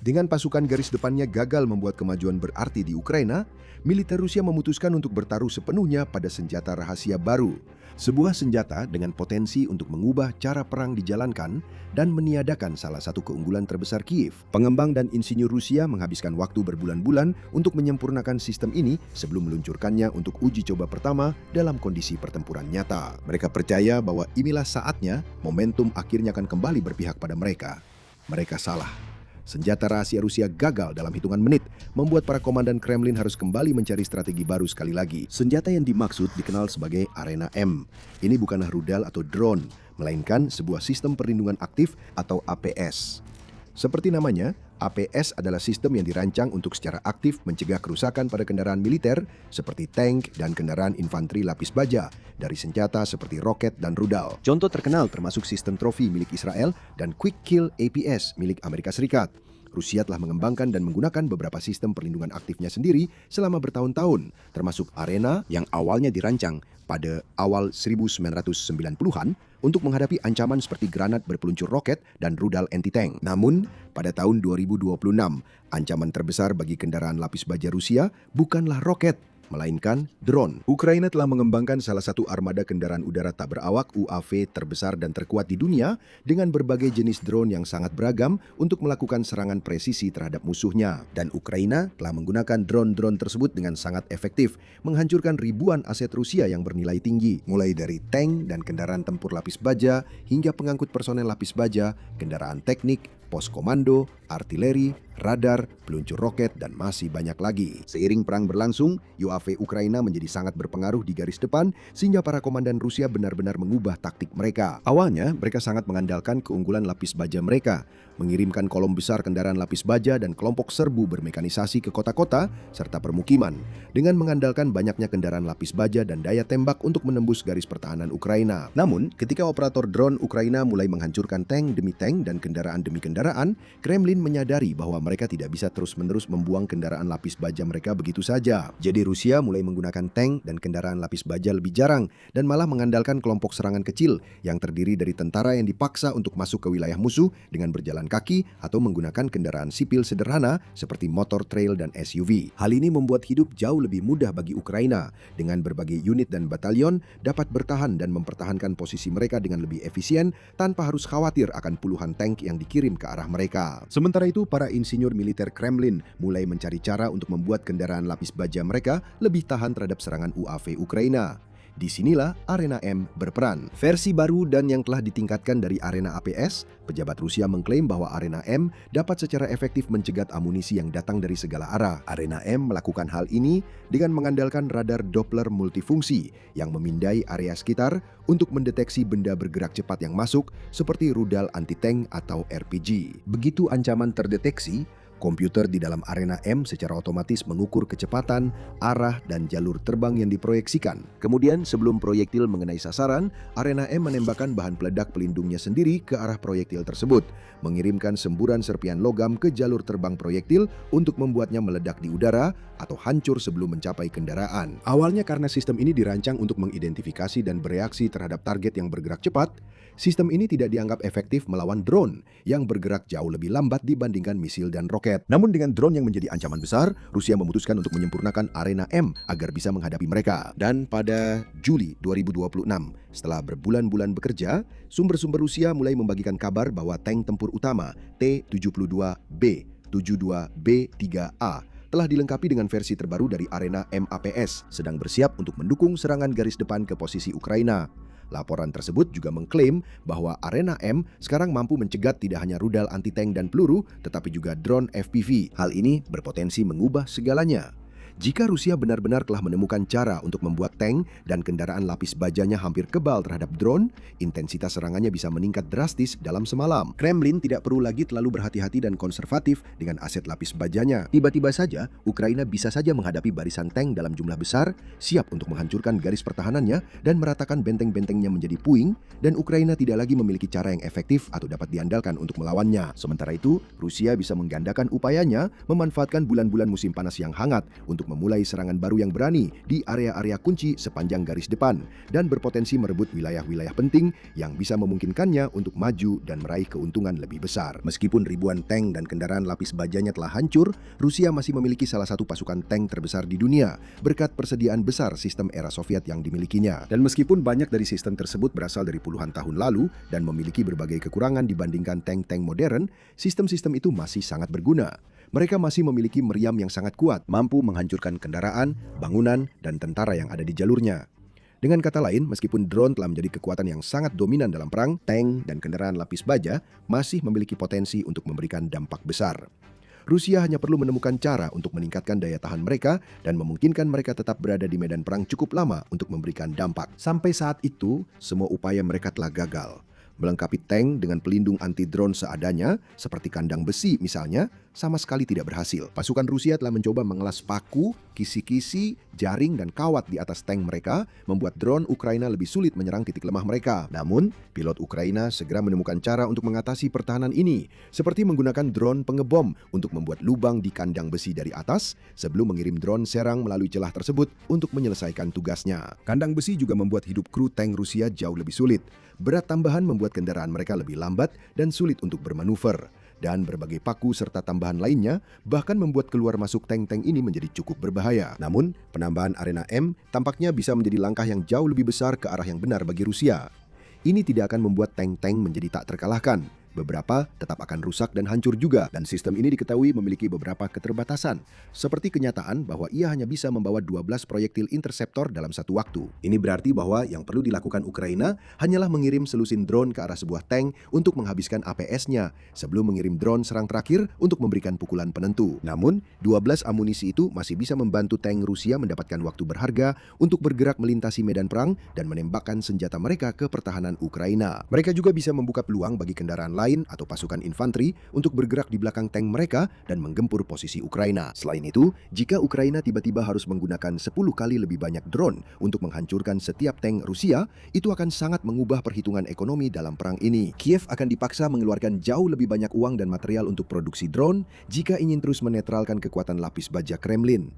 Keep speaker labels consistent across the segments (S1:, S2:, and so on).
S1: Dengan pasukan garis depannya gagal membuat kemajuan berarti di Ukraina, militer Rusia memutuskan untuk bertaruh sepenuhnya pada senjata rahasia baru. Sebuah senjata dengan potensi untuk mengubah cara perang dijalankan dan meniadakan salah satu keunggulan terbesar Kiev. Pengembang dan insinyur Rusia menghabiskan waktu berbulan-bulan untuk menyempurnakan sistem ini sebelum meluncurkannya untuk uji coba pertama dalam kondisi pertempuran nyata. Mereka percaya bahwa inilah saatnya momentum akhirnya akan kembali berpihak pada mereka. Mereka salah. Senjata rahasia Rusia gagal dalam hitungan menit, membuat para komandan Kremlin harus kembali mencari strategi baru sekali lagi. Senjata yang dimaksud dikenal sebagai Arena M. Ini bukanlah rudal atau drone, melainkan sebuah sistem perlindungan aktif atau APS. Seperti namanya, APS adalah sistem yang dirancang untuk secara aktif mencegah kerusakan pada kendaraan militer seperti tank dan kendaraan infanteri lapis baja dari senjata seperti roket dan rudal. Contoh terkenal termasuk sistem trofi milik Israel dan Quick Kill APS milik Amerika Serikat. Rusia telah mengembangkan dan menggunakan beberapa sistem perlindungan aktifnya sendiri selama bertahun-tahun, termasuk Arena yang awalnya dirancang pada awal 1990-an untuk menghadapi ancaman seperti granat berpeluncur roket dan rudal anti-tank. Namun, pada tahun 2026, ancaman terbesar bagi kendaraan lapis baja Rusia bukanlah roket, melainkan drone. Ukraina telah mengembangkan salah satu armada kendaraan udara tak berawak UAV terbesar dan terkuat di dunia dengan berbagai jenis drone yang sangat beragam untuk melakukan serangan presisi terhadap musuhnya. Dan Ukraina telah menggunakan drone-drone tersebut dengan sangat efektif, menghancurkan ribuan aset Rusia yang bernilai tinggi, mulai dari tank dan kendaraan tempur lapis baja hingga pengangkut personel lapis baja, kendaraan teknik, pos komando, artileri, radar, peluncur roket, dan masih banyak lagi. Seiring perang berlangsung, UAV Ukraina menjadi sangat berpengaruh di garis depan sehingga para komandan Rusia benar-benar mengubah taktik mereka. Awalnya, mereka sangat mengandalkan keunggulan lapis baja mereka, mengirimkan kolom besar kendaraan lapis baja dan kelompok serbu bermekanisasi ke kota-kota serta permukiman, dengan mengandalkan banyaknya kendaraan lapis baja dan daya tembak untuk menembus garis pertahanan Ukraina. Namun, ketika operator drone Ukraina mulai menghancurkan tank demi tank dan kendaraan demi kendaraan, Kremlin menyadari bahwa mereka tidak bisa terus-menerus membuang kendaraan lapis baja mereka begitu saja. Jadi Rusia mulai menggunakan tank dan kendaraan lapis baja lebih jarang dan malah mengandalkan kelompok serangan kecil yang terdiri dari tentara yang dipaksa untuk masuk ke wilayah musuh dengan berjalan kaki atau menggunakan kendaraan sipil sederhana seperti motor trail dan SUV. Hal ini membuat hidup jauh lebih mudah bagi Ukraina dengan berbagai unit dan batalion dapat bertahan dan mempertahankan posisi mereka dengan lebih efisien tanpa harus khawatir akan puluhan tank yang dikirim ke arah mereka. Sementara itu, para insinyur militer Kremlin mulai mencari cara untuk membuat kendaraan lapis baja mereka lebih tahan terhadap serangan UAV Ukraina. Disinilah Arena M berperan. Versi baru dan yang telah ditingkatkan dari Arena APS, pejabat Rusia mengklaim bahwa Arena M dapat secara efektif mencegat amunisi yang datang dari segala arah. Arena M melakukan hal ini dengan mengandalkan radar Doppler multifungsi yang memindai area sekitar untuk mendeteksi benda bergerak cepat yang masuk seperti rudal anti-tank atau RPG. Begitu ancaman terdeteksi, komputer di dalam Arena M secara otomatis mengukur kecepatan, arah, dan jalur terbang yang diproyeksikan. Kemudian sebelum proyektil mengenai sasaran, Arena M menembakkan bahan peledak pelindungnya sendiri ke arah proyektil tersebut, mengirimkan semburan serpian logam ke jalur terbang proyektil untuk membuatnya meledak di udara atau hancur sebelum mencapai kendaraan. Awalnya karena sistem ini dirancang untuk mengidentifikasi dan bereaksi terhadap target yang bergerak cepat, sistem ini tidak dianggap efektif melawan drone yang bergerak jauh lebih lambat dibandingkan misil dan roket. Namun dengan drone yang menjadi ancaman besar, Rusia memutuskan untuk menyempurnakan Arena M agar bisa menghadapi mereka. Dan pada Juli 2026, setelah berbulan-bulan bekerja, sumber-sumber Rusia mulai membagikan kabar bahwa tank tempur utama T-72B, 72B3A telah dilengkapi dengan versi terbaru dari Arena MAPS, sedang bersiap untuk mendukung serangan garis depan ke posisi Ukraina. Laporan tersebut juga mengklaim bahwa Arena M sekarang mampu mencegat tidak hanya rudal anti-tank dan peluru, tetapi juga drone FPV. Hal ini berpotensi mengubah segalanya. Jika Rusia benar-benar telah menemukan cara untuk membuat tank dan kendaraan lapis bajanya hampir kebal terhadap drone, intensitas serangannya bisa meningkat drastis dalam semalam. Kremlin tidak perlu lagi terlalu berhati-hati dan konservatif dengan aset lapis bajanya. Tiba-tiba saja, Ukraina bisa saja menghadapi barisan tank dalam jumlah besar, siap untuk menghancurkan garis pertahanannya dan meratakan benteng-bentengnya menjadi puing, dan Ukraina tidak lagi memiliki cara yang efektif atau dapat diandalkan untuk melawannya. Sementara itu, Rusia bisa menggandakan upayanya memanfaatkan bulan-bulan musim panas yang hangat untuk untuk memulai serangan baru yang berani di area-area kunci sepanjang garis depan dan berpotensi merebut wilayah-wilayah penting yang bisa memungkinkannya untuk maju dan meraih keuntungan lebih besar. Meskipun ribuan tank dan kendaraan lapis bajanya telah hancur, Rusia masih memiliki salah satu pasukan tank terbesar di dunia berkat persediaan besar sistem era Soviet yang dimilikinya. Dan meskipun banyak dari sistem tersebut berasal dari puluhan tahun lalu dan memiliki berbagai kekurangan dibandingkan tank-tank modern, sistem-sistem itu masih sangat berguna. Mereka masih memiliki meriam yang sangat kuat, mampu menghancurkan kendaraan, bangunan, dan tentara yang ada di jalurnya. Dengan kata lain, meskipun drone telah menjadi kekuatan yang sangat dominan dalam perang, tank dan kendaraan lapis baja masih memiliki potensi untuk memberikan dampak besar. Rusia hanya perlu menemukan cara untuk meningkatkan daya tahan mereka dan memungkinkan mereka tetap berada di medan perang cukup lama untuk memberikan dampak. Sampai saat itu, semua upaya mereka telah gagal. Melengkapi tank dengan pelindung anti-drone seadanya, seperti kandang besi misalnya, sama sekali tidak berhasil. Pasukan Rusia telah mencoba mengelas paku, kisi-kisi, jaring, dan kawat di atas tank mereka, membuat drone Ukraina lebih sulit menyerang titik lemah mereka. Namun, pilot Ukraina segera menemukan cara untuk mengatasi pertahanan ini, seperti menggunakan drone pengebom untuk membuat lubang di kandang besi dari atas, sebelum mengirim drone serang melalui celah tersebut untuk menyelesaikan tugasnya. Kandang besi juga membuat hidup kru tank Rusia jauh lebih sulit. Berat tambahan membuat kendaraan mereka lebih lambat dan sulit untuk bermanuver. Dan berbagai paku serta tambahan lainnya bahkan membuat keluar masuk tank-tank ini menjadi cukup berbahaya. Namun, penambahan arena M tampaknya bisa menjadi langkah yang jauh lebih besar ke arah yang benar bagi Rusia. Ini tidak akan membuat tank-tank menjadi tak terkalahkan. Beberapa tetap akan rusak dan hancur juga, dan sistem ini diketahui memiliki beberapa keterbatasan, seperti kenyataan bahwa ia hanya bisa membawa 12 proyektil interceptor dalam satu waktu. Ini berarti bahwa yang perlu dilakukan Ukraina hanyalah mengirim selusin drone ke arah sebuah tank untuk menghabiskan APS-nya, sebelum mengirim drone serang terakhir untuk memberikan pukulan penentu. Namun, 12 amunisi itu masih bisa membantu tank Rusia mendapatkan waktu berharga untuk bergerak melintasi medan perang dan menembakkan senjata mereka ke pertahanan Ukraina. Mereka juga bisa membuka peluang bagi kendaraan lain atau pasukan infanteri untuk bergerak di belakang tank mereka dan menggempur posisi Ukraina. Selain itu, jika Ukraina tiba-tiba harus menggunakan 10 kali lebih banyak drone untuk menghancurkan setiap tank Rusia, itu akan sangat mengubah perhitungan ekonomi dalam perang ini. Kiev akan dipaksa mengeluarkan jauh lebih banyak uang dan material untuk produksi drone jika ingin terus menetralkan kekuatan lapis baja Kremlin.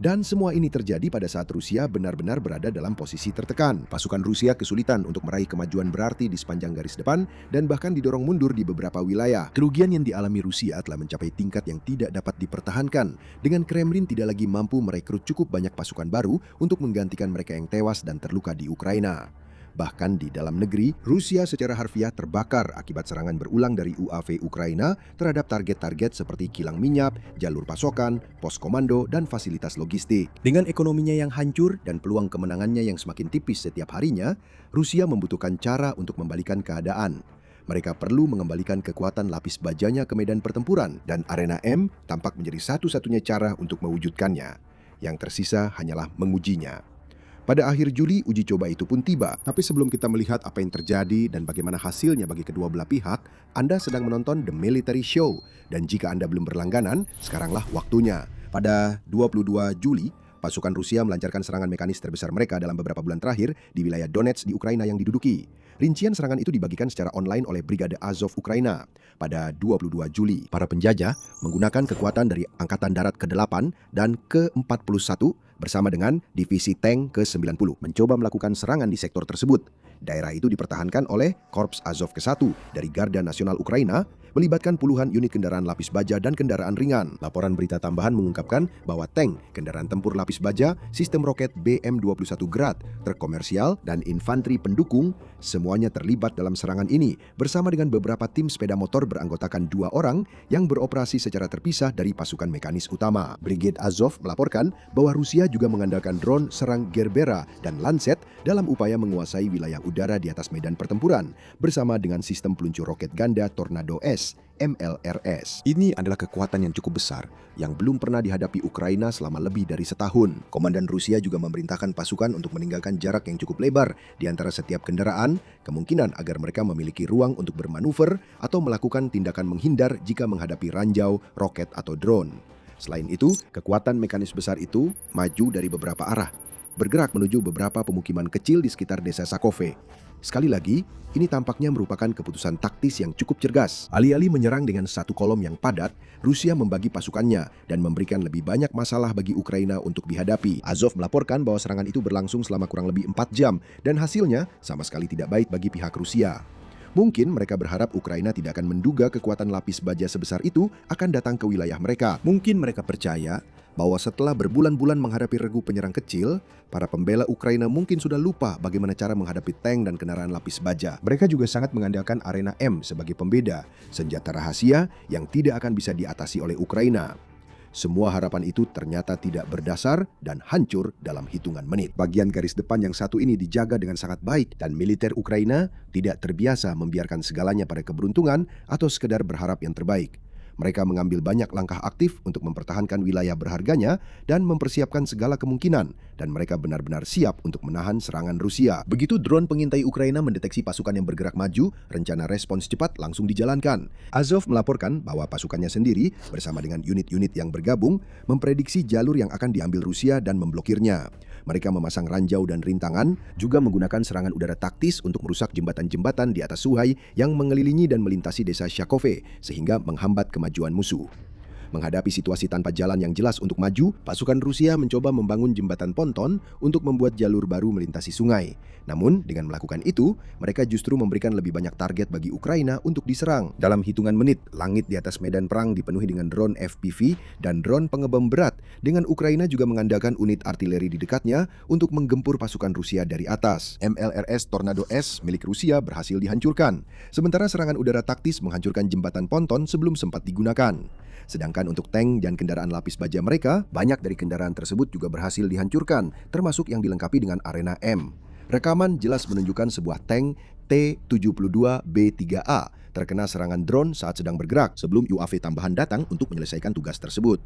S1: Dan semua ini terjadi pada saat Rusia benar-benar berada dalam posisi tertekan. Pasukan Rusia kesulitan untuk meraih kemajuan berarti di sepanjang garis depan dan bahkan didorong mundur di beberapa wilayah. Kerugian yang dialami Rusia telah mencapai tingkat yang tidak dapat dipertahankan, dengan Kremlin tidak lagi mampu merekrut cukup banyak pasukan baru untuk menggantikan mereka yang tewas dan terluka di Ukraina. Bahkan di dalam negeri, Rusia secara harfiah terbakar akibat serangan berulang dari UAV Ukraina terhadap target-target seperti kilang minyak, jalur pasokan, pos komando, dan fasilitas logistik. Dengan ekonominya yang hancur dan peluang kemenangannya yang semakin tipis setiap harinya, Rusia membutuhkan cara untuk membalikan keadaan. Mereka perlu mengembalikan kekuatan lapis bajanya ke medan pertempuran, dan arena M tampak menjadi satu-satunya cara untuk mewujudkannya. Yang tersisa hanyalah mengujinya. Pada akhir Juli, uji coba itu pun tiba. Tapi sebelum kita melihat apa yang terjadi dan bagaimana hasilnya bagi kedua belah pihak, Anda sedang menonton The Military Show. Dan jika Anda belum berlangganan, sekaranglah waktunya. Pada 22 Juli, pasukan Rusia melancarkan serangan mekanis terbesar mereka dalam beberapa bulan terakhir di wilayah Donetsk di Ukraina yang diduduki. Rincian serangan itu dibagikan secara online oleh Brigade Azov Ukraina. Pada 22 Juli, para penjajah menggunakan kekuatan dari Angkatan Darat ke-8 dan ke-41 bersama dengan Divisi Tank ke-90 mencoba melakukan serangan di sektor tersebut. Daerah itu dipertahankan oleh Korps Azov ke-1 dari Garda Nasional Ukraina, melibatkan puluhan unit kendaraan lapis baja dan kendaraan ringan. Laporan berita tambahan mengungkapkan bahwa tank, kendaraan tempur lapis baja, sistem roket BM-21 Grad, truk komersial, dan infanteri pendukung semuanya terlibat dalam serangan ini bersama dengan beberapa tim sepeda motor beranggotakan 2 orang yang beroperasi secara terpisah dari pasukan mekanis utama. Brigade Azov melaporkan bahwa Rusia juga mengandalkan drone serang Gerbera dan Lancet dalam upaya menguasai wilayah udara di atas medan pertempuran bersama dengan sistem peluncur roket ganda Tornado S MLRS. Ini adalah kekuatan yang cukup besar yang belum pernah dihadapi Ukraina selama lebih dari setahun. Komandan Rusia juga memerintahkan pasukan untuk meninggalkan jarak yang cukup lebar di antara setiap kendaraan, kemungkinan agar mereka memiliki ruang untuk bermanuver atau melakukan tindakan menghindar jika menghadapi ranjau, roket, atau drone. Selain itu, kekuatan mekanis besar itu maju dari beberapa arah, bergerak menuju beberapa pemukiman kecil di sekitar desa Sakove. Sekali lagi, ini tampaknya merupakan keputusan taktis yang cukup cerdas. Alih-alih menyerang dengan satu kolom yang padat, Rusia membagi pasukannya dan memberikan lebih banyak masalah bagi Ukraina untuk dihadapi. Azov melaporkan bahwa serangan itu berlangsung selama kurang lebih 4 jam dan hasilnya sama sekali tidak baik bagi pihak Rusia. Mungkin mereka berharap Ukraina tidak akan menduga kekuatan lapis baja sebesar itu akan datang ke wilayah mereka. Mungkin mereka percaya bahwa setelah berbulan-bulan menghadapi regu penyerang kecil, para pembela Ukraina mungkin sudah lupa bagaimana cara menghadapi tank dan kendaraan lapis baja. Mereka juga sangat mengandalkan Arena M sebagai pembeda, senjata rahasia yang tidak akan bisa diatasi oleh Ukraina. Semua harapan itu ternyata tidak berdasar dan hancur dalam hitungan menit. Bagian garis depan yang satu ini dijaga dengan sangat baik dan militer Ukraina tidak terbiasa membiarkan segalanya pada keberuntungan atau sekedar berharap yang terbaik. Mereka mengambil banyak langkah aktif untuk mempertahankan wilayah berharganya dan mempersiapkan segala kemungkinan, dan mereka benar-benar siap untuk menahan serangan Rusia. Begitu drone pengintai Ukraina mendeteksi pasukan yang bergerak maju, rencana respons cepat langsung dijalankan. Azov melaporkan bahwa pasukannya sendiri bersama dengan unit-unit yang bergabung memprediksi jalur yang akan diambil Rusia dan memblokirnya. Mereka memasang ranjau dan rintangan, juga menggunakan serangan udara taktis untuk merusak jembatan-jembatan di atas Suhai yang mengelilingi dan melintasi desa Shakove, sehingga menghambat kemajuan musuh. Menghadapi situasi tanpa jalan yang jelas untuk maju, pasukan Rusia mencoba membangun jembatan ponton untuk membuat jalur baru melintasi sungai. Namun, dengan melakukan itu, mereka justru memberikan lebih banyak target bagi Ukraina untuk diserang. Dalam hitungan menit, langit di atas medan perang dipenuhi dengan drone FPV dan drone pengebom berat, dengan Ukraina juga mengandalkan unit artileri di dekatnya untuk menggempur pasukan Rusia dari atas. MLRS Tornado S milik Rusia berhasil dihancurkan, sementara serangan udara taktis menghancurkan jembatan ponton sebelum sempat digunakan. Sedangkan untuk tank dan kendaraan lapis baja mereka, banyak dari kendaraan tersebut juga berhasil dihancurkan, termasuk yang dilengkapi dengan Arena M. Rekaman jelas menunjukkan sebuah tank T-72B3A terkena serangan drone saat sedang bergerak sebelum UAV tambahan datang untuk menyelesaikan tugas tersebut.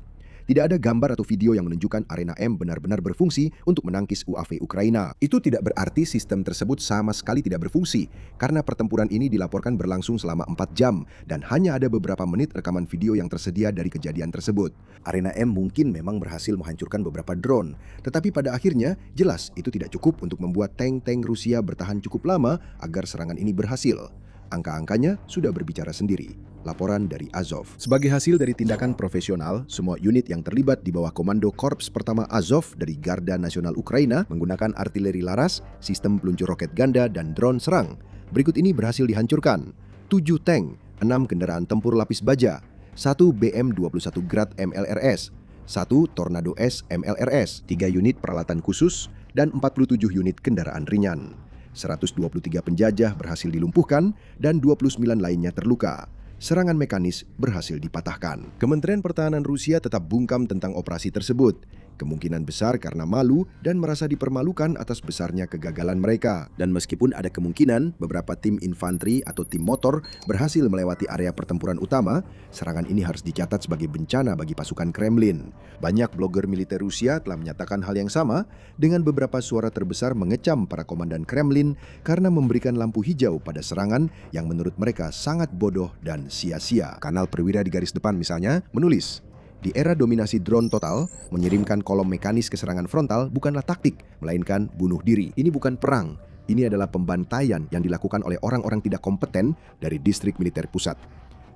S1: Tidak ada gambar atau video yang menunjukkan Arena M benar-benar berfungsi untuk menangkis UAV Ukraina. Itu tidak berarti sistem tersebut sama sekali tidak berfungsi, karena pertempuran ini dilaporkan berlangsung selama 4 jam dan hanya ada beberapa menit rekaman video yang tersedia dari kejadian tersebut. Arena M mungkin memang berhasil menghancurkan beberapa drone, tetapi pada akhirnya jelas itu tidak cukup untuk membuat tank-tank Rusia bertahan cukup lama agar serangan ini berhasil. Angka-angkanya sudah berbicara sendiri. Laporan dari Azov. Sebagai hasil dari tindakan profesional, semua unit yang terlibat di bawah komando Korps Pertama Azov dari Garda Nasional Ukraina menggunakan artileri laras, sistem peluncur roket ganda, dan drone serang. Berikut ini berhasil dihancurkan. 7 tank, 6 kendaraan tempur lapis baja, 1 BM-21 Grad MLRS, 1 Tornado S MLRS, 3 unit peralatan khusus, dan 47 unit kendaraan ringan. 123 penjajah berhasil dilumpuhkan dan 29 lainnya terluka. Serangan mekanis berhasil dipatahkan. Kementerian Pertahanan Rusia tetap bungkam tentang operasi tersebut. Kemungkinan besar karena malu dan merasa dipermalukan atas besarnya kegagalan mereka. Dan meskipun ada kemungkinan beberapa tim infanteri atau tim motor berhasil melewati area pertempuran utama, serangan ini harus dicatat sebagai bencana bagi pasukan Kremlin. Banyak blogger militer Rusia telah menyatakan hal yang sama, dengan beberapa suara terbesar mengecam para komandan Kremlin karena memberikan lampu hijau pada serangan yang menurut mereka sangat bodoh dan sia-sia. Kanal Perwira di garis depan misalnya menulis, di era dominasi drone total, mengirimkan kolom mekanis ke serangan frontal bukanlah taktik, melainkan bunuh diri. Ini bukan perang, ini adalah pembantaian yang dilakukan oleh orang-orang tidak kompeten dari distrik militer pusat.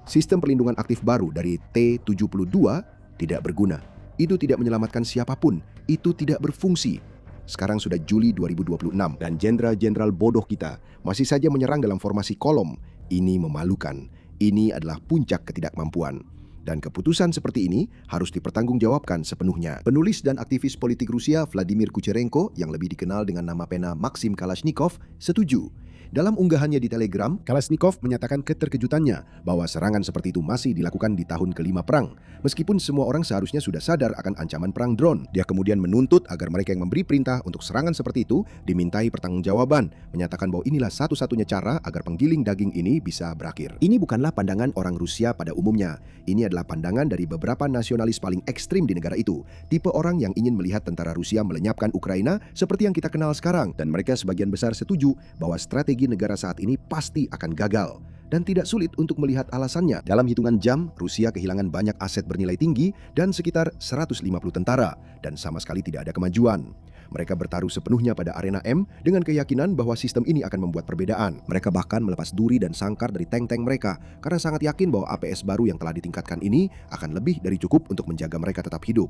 S1: Sistem perlindungan aktif baru dari T-72 tidak berguna. Itu tidak menyelamatkan siapapun, itu tidak berfungsi. Sekarang sudah Juli 2026 dan jenderal-jenderal bodoh kita masih saja menyerang dalam formasi kolom. Ini memalukan. Ini adalah puncak ketidakmampuan. Dan keputusan seperti ini harus dipertanggungjawabkan sepenuhnya. Penulis dan aktivis politik Rusia Vladimir Kucherenko yang lebih dikenal dengan nama pena Maxim Kalashnikov setuju. Dalam unggahannya di Telegram, Kalashnikov menyatakan keterkejutannya bahwa serangan seperti itu masih dilakukan di tahun kelima perang. Meskipun semua orang seharusnya sudah sadar akan ancaman perang drone. Dia kemudian menuntut agar mereka yang memberi perintah untuk serangan seperti itu dimintai pertanggungjawaban, menyatakan bahwa inilah satu-satunya cara agar penggiling daging ini bisa berakhir. Ini bukanlah pandangan orang Rusia pada umumnya. Ini adalah pandangan dari beberapa nasionalis paling ekstrim di negara itu. Tipe orang yang ingin melihat tentara Rusia melenyapkan Ukraina seperti yang kita kenal sekarang. Dan mereka sebagian besar setuju bahwa strategi negara saat ini pasti akan gagal. dan tidak sulit untuk melihat alasannya. Dalam hitungan jam, Rusia kehilangan banyak aset bernilai tinggi dan sekitar 150 tentara, dan sama sekali tidak ada kemajuan. Mereka bertaruh sepenuhnya pada arena M dengan keyakinan bahwa sistem ini akan membuat perbedaan. Mereka bahkan melepas duri dan sangkar dari tank-tank mereka karena sangat yakin bahwa APS baru yang telah ditingkatkan ini akan lebih dari cukup untuk menjaga mereka tetap hidup.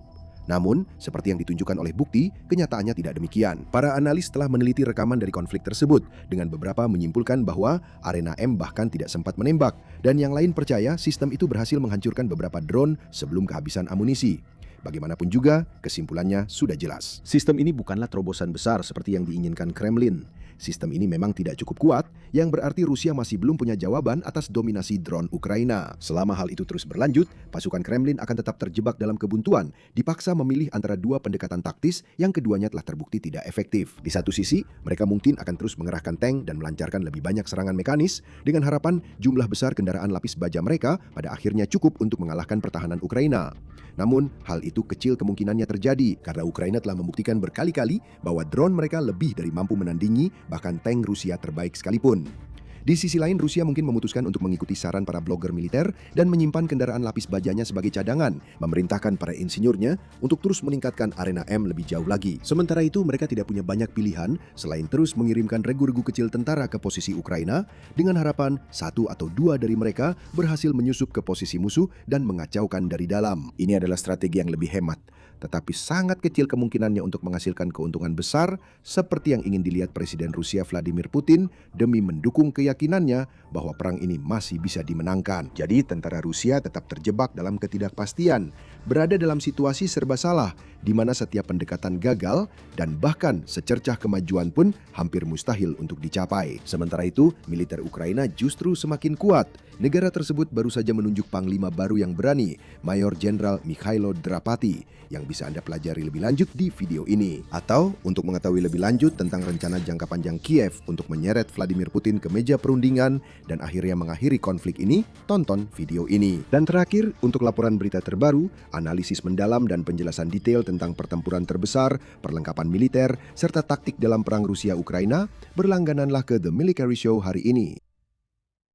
S1: Namun, seperti yang ditunjukkan oleh bukti, kenyataannya tidak demikian. Para analis telah meneliti rekaman dari konflik tersebut, dengan beberapa menyimpulkan bahwa arena M bahkan tidak sempat menembak, dan yang lain percaya sistem itu berhasil menghancurkan beberapa drone sebelum kehabisan amunisi. Bagaimanapun juga, kesimpulannya sudah jelas. Sistem ini bukanlah terobosan besar seperti yang diinginkan Kremlin. Sistem ini memang tidak cukup kuat, yang berarti Rusia masih belum punya jawaban atas dominasi drone Ukraina. Selama hal itu terus berlanjut, pasukan Kremlin akan tetap terjebak dalam kebuntuan, dipaksa memilih antara dua pendekatan taktis yang keduanya telah terbukti tidak efektif. Di satu sisi, mereka mungkin akan terus mengerahkan tank dan melancarkan lebih banyak serangan mekanis, dengan harapan jumlah besar kendaraan lapis baja mereka pada akhirnya cukup untuk mengalahkan pertahanan Ukraina. Namun, hal itu kecil kemungkinannya terjadi karena Ukraina telah membuktikan berkali-kali bahwa drone mereka lebih dari mampu menandingi bahkan tank Rusia terbaik sekalipun. Di sisi lain, Rusia mungkin memutuskan untuk mengikuti saran para blogger militer dan menyimpan kendaraan lapis bajanya sebagai cadangan, memerintahkan para insinyurnya untuk terus meningkatkan arena M lebih jauh lagi. Sementara itu, mereka tidak punya banyak pilihan selain terus mengirimkan regu-regu kecil tentara ke posisi Ukraina dengan harapan satu atau dua dari mereka berhasil menyusup ke posisi musuh dan mengacaukan dari dalam. Ini adalah strategi yang lebih hemat, tetapi sangat kecil kemungkinannya untuk menghasilkan keuntungan besar seperti yang ingin dilihat Presiden Rusia Vladimir Putin demi mendukung keyakinannya bahwa perang ini masih bisa dimenangkan. Jadi tentara Rusia tetap terjebak dalam ketidakpastian, berada dalam situasi serba salah di mana setiap pendekatan gagal dan bahkan secercah kemajuan pun hampir mustahil untuk dicapai. Sementara itu, militer Ukraina justru semakin kuat. Negara tersebut baru saja menunjuk panglima baru yang berani, Mayor Jenderal Mikhailo Drapati, yang bisa Anda pelajari lebih lanjut di video ini. Atau untuk mengetahui lebih lanjut tentang rencana jangka panjang Kiev untuk menyeret Vladimir Putin ke meja perundingan dan akhirnya mengakhiri konflik ini, tonton video ini. Dan terakhir, untuk laporan berita terbaru, analisis mendalam dan penjelasan detail tentang pertempuran terbesar, perlengkapan militer, serta taktik dalam perang Rusia-Ukraina, berlanggananlah ke The Military Show hari ini.